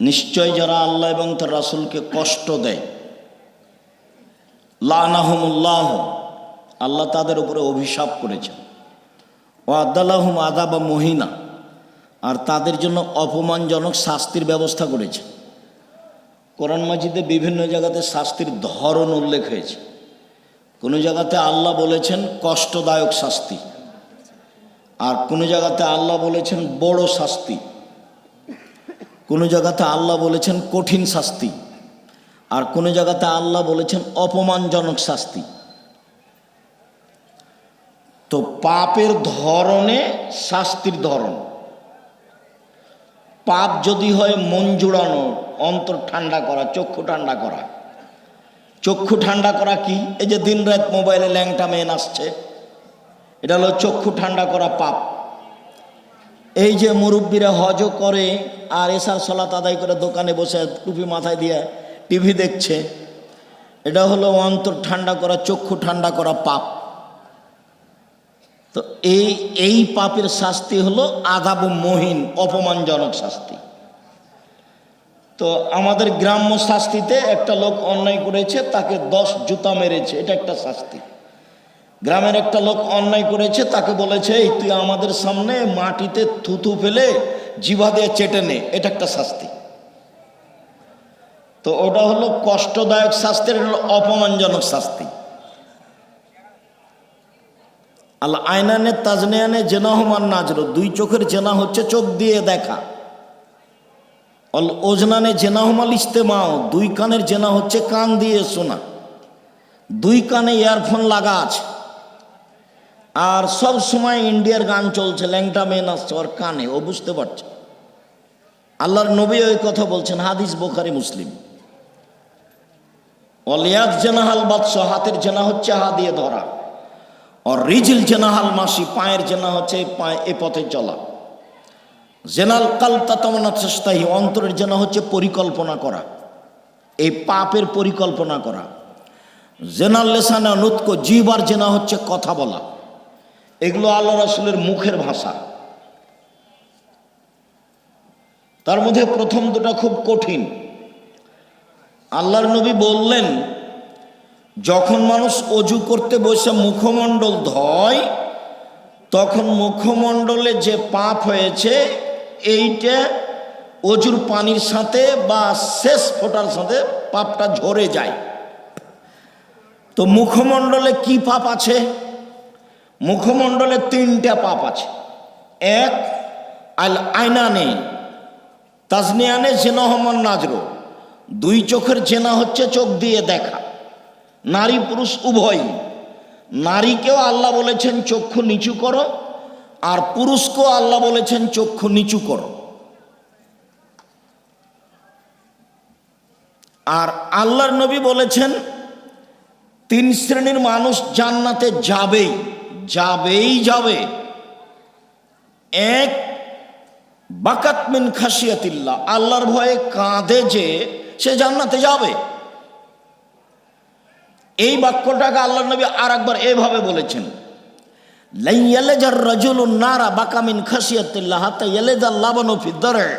নিশ্চয় যারা আল্লাহ এবং তার রাসূলকে কষ্ট দেয়, লানাহুমুল্লাহ, আল্লাহ তাদের উপরে অভিশাপ করেছেন, ওয়া আদালাহুম আযাবা মুহিনা, আর তাদের জন্য অপমানজনক শাস্তির ব্যবস্থা করেছে। কোরআন মাজিদে বিভিন্ন জায়গাতে শাস্তির ধরন উল্লেখ হয়েছে। কোনো জায়গাতে আল্লাহ বলেছেন কষ্টদায়ক শাস্তি, আর কোনো জায়গাতে আল্লাহ বলেছেন বড় শাস্তি, কোনো জায়গাতে আল্লাহ বলেছেন কঠিন শাস্তি, আর কোনো জায়গাতে আল্লাহ বলেছেন অপমানজনক শাস্তি। তো পাপের ধরনে শাস্তির ধরন। পাপ যদি হয় মন জুড়ানো, অন্তর ঠান্ডা করা, চক্ষু ঠান্ডা করা। চক্ষু ঠান্ডা করা কি? এই যে দিন রাত মোবাইলে ল্যাংটা মেন আসছে, এটা হলো চক্ষু ঠান্ডা করা পাপ। এই যে মুরব্বীরা হজও করে আর এশার সালাত আদায় করে দোকানে বসে টুপি মাথায় দিয়ে টিভি দেখছে, এটা হলো অন্তর ঠান্ডা করা, চক্ষু ঠান্ডা করা পাপ। তো এই পাপের শাস্তি হলো আযাবু মুহিন, অপমানজনক শাস্তি। তো আমাদের গ্রাম্য শাস্তিতে একটা লোক অন্যায় করেছে, তাকে 10 জুতা মেরেছে, এটা একটা শাস্তি। গ্রামের একটা লোক অন্যায় করেছে, তাকে বলেছে এই তুই আমাদের সামনে মাটিতে থুতু ফেলে জিভা দিয়ে চেটে নে, এটা একটা শাস্তি। তো ওটা হলো কষ্টদায়ক শাস্তি, এটা হলো অপমানজনক শাস্তি। আল আইনানে তাজনিয়ানে জেনাহুমান নাজর, দুই চোখের জেনা হচ্ছে চোখ দিয়ে দেখা। অল ওজনানে জেনাহুমাল ইস্তেমাও, দুই কানের জেনা হচ্ছে কান দিয়ে শোনা। দুই কানে ইয়ারফোন লাগা আছে, আর সব সময় ইন্ডিয়ার গান চলছে, ল্যাংটা মেন আসছে ওর কানে, ও বুঝতে পারছে। আল্লাহর নবী ওই কথা বলছেন, হাদিস বুখারী মুসলিম। অলিয়াদ জেনাহাল বাদশ, হাতের জেনা হচ্ছে হা দিয়ে ধরা। আর রিজিল জেনাহাল মাসি, পায়ের জেনা হচ্ছে পায়ে এ পথে চলা। জেনাল কালতা তমনা চেষ্টাহি, অন্তরের জেনা হচ্ছে পরিকল্পনা করা, এই পাপের পরিকল্পনা করা। জেনাল লেসানা নুতক, জিহ্বার জেনা হচ্ছে কথা বলা। এগুলো আল্লাহ রাসূলের মুখের ভাষা। তার মধ্যে প্রথম দুটা খুব কঠিন। আল্লাহর নবী বললেন, যখন মানুষ অজু করতে বসে মুখমণ্ডল ধয়, তখন মুখমণ্ডলে যে পাপ হয়েছে এইটা অজুর পানির সাথে বা শেষ ফোঁটার সাথে পাপটা ঝরে যায়। তো মুখমণ্ডলে কি পাপ আছে? মুখমণ্ডলে 3টা পাপ আছে। এক, আল আইনানে তাজনিয়ানে জেনাহুমান নাজর, দুই চোখের জেনা হচ্ছে চোখ দিয়ে দেখা। নারী পুরুষ উভয়ই। নারীকেও আল্লাহ বলেছেন চক্ষু নিচু করো, আর পুরুষকেও আল্লাহ বলেছেন চক্ষু নিচু করো। আর আল্লাহর নবী বলেছেন 3 শ্রেণীর মানুষ জান্নাতে যাবেই যাবে। এক, বাকাত মিন খাশিয়াতিল্লাহ, আল্লাহর ভয়ে কাঁদে যে সে জান্নাতে যাবে। এই বাক্যটাকে আল্লাহর নবী আর একবার এভাবে বলেছেন, লা ইয়ালাজার রাজুলুন নারা বাকা মিন খাশিয়াতিল্লাহ হাত্তা ইয়ালাজাল লাবানু ফি দার'i,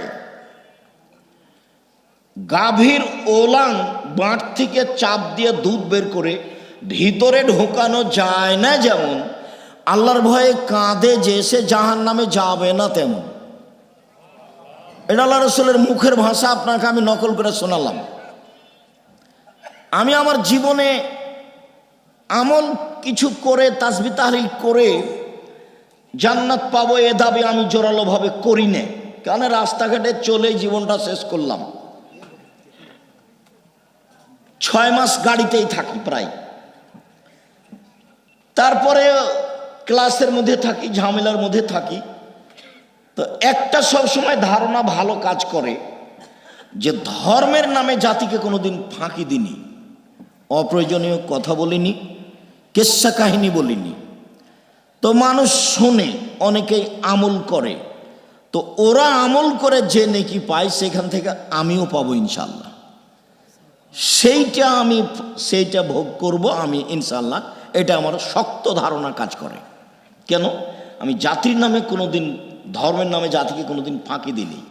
গাভীর ওলাং বাঁট থেকে চাপ দিয়ে দুধ বের করে ভিতরে ঢোকানো যায় না, যেমন আল্লাহর ভয়ে কাঁদে যে সে জাহান্নামে যাবে না, তেমন। এটা আল্লাহ রাসূলের মুখের ভাষা, আপনাকে আমি নকল করে শোনালাম। আমি আমার জীবনে আমল কিছু করে তাসবিহ তাহলিল করে জান্নাত পাবো এ দাবি আমি জোরালোভাবে করি না, কারণ রাস্তাঘাটে চলে জীবনটা শেষ করলাম। 6 মাস গাড়িতেই থাকি প্রায়, তারপরে ক্লাসের মধ্যে থাকি, ঝামেলার মধ্যে থাকি। তো একটা সবসময় ধারণা ভালো কাজ করে যে ধর্মের নামে জাতিকে কোনোদিন ফাঁকি দিইনি, অপ্রয়োজনীয় কথা বলিনি, কেচ্ছা কাহিনী বলিনি। তো মানুষ শোনে, অনেকেই আমল করে। তো ওরা আমল করে যে নেকি পায়, সেখান থেকে আমিও পাবো ইনশাল্লাহ। সেইটা ভোগ করব আমি ইনশাল্লাহ। এটা আমার শক্ত ধারণা কাজ করে। কেন? আমি জাতির নামে কোনোদিন, ধর্মের নামে জাতিকে কোনোদিন ফাঁকি দিইনি।